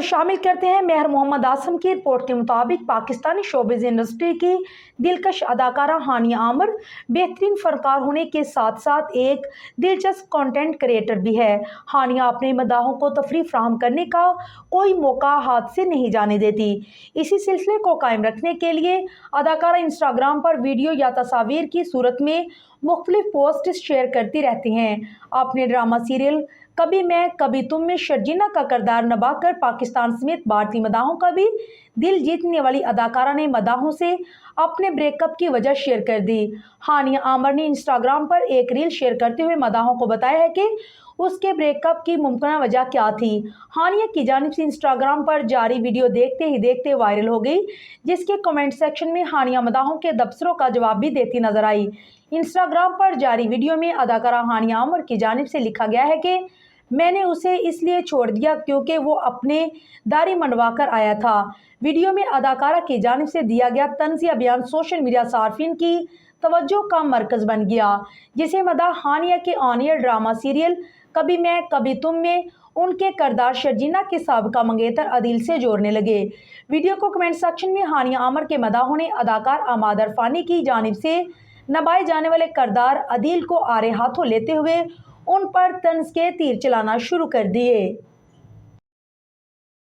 खबर शामिल करते हैं। मेहर मोहम्मद आसम की रिपोर्ट के मुताबिक पाकिस्तानी शोबिज़ इंडस्ट्री की दिलकश अदाकारा हानिया आमर बेहतरीन फनकार होने के साथ साथ एक दिलचस्प कंटेंट क्रिएटर भी है। हानिया अपने मदाहों को तफरीह फराहम करने का कोई मौका हाथ से नहीं जाने देती। इसी सिलसिले को कायम रखने के लिए अदाकारा इंस्टाग्राम पर वीडियो या तस्वीर की सूरत में मुख्तलिफ पोस्ट शेयर करती रहती हैं। अपने ड्रामा सीरियल कभी मैं कभी तुम में शर्जीना का किरदार निभाकर पाकिस्तान समेत भारतीय मदाहों का भी दिल जीतने वाली अदाकारा ने मदाहों से अपने ब्रेकअप की वजह शेयर कर दी। हानिया आमर ने इंस्टाग्राम पर एक रील शेयर करते हुए मदाहों को बताया है कि उसके ब्रेकअप की मुमकिन वजह क्या थी। हानिया की जानिब से इंस्टाग्राम पर जारी वीडियो देखते ही देखते वायरल हो गई, जिसके कमेंट सेक्शन में हानिया मदाहों के दबसरों का जवाब भी देती नजर आई। इंस्टाग्राम पर जारी वीडियो में अदाकारा हानिया आमर की जानिब से लिखा गया है कि मैंने उसे इसलिए छोड़ दिया क्योंकि वो अपने दाढ़ी मंडवा कर आया था। वीडियो में अदाकारा की जानिब से दिया गया तंज़िया बयान सोशल मीडिया सार्फिन की तवज्जो का मरकज़ बन गया, जिसे मदाह हानिया के ऑन एयर ड्रामा सीरियल कभी मैं कभी तुम में उनके किरदार शर्जीना के साबिका मंगेतर अदील से जोड़ने लगे। वीडियो को कमेंट सेक्शन में हानिया आमर के मदाहों ने अदाकार अमाद अरफानी की जानिब से नभाए जाने वाले किरदार अदील को आड़े हाथों लेते हुए उन पर तंज के तीर चलाना शुरू कर दिए।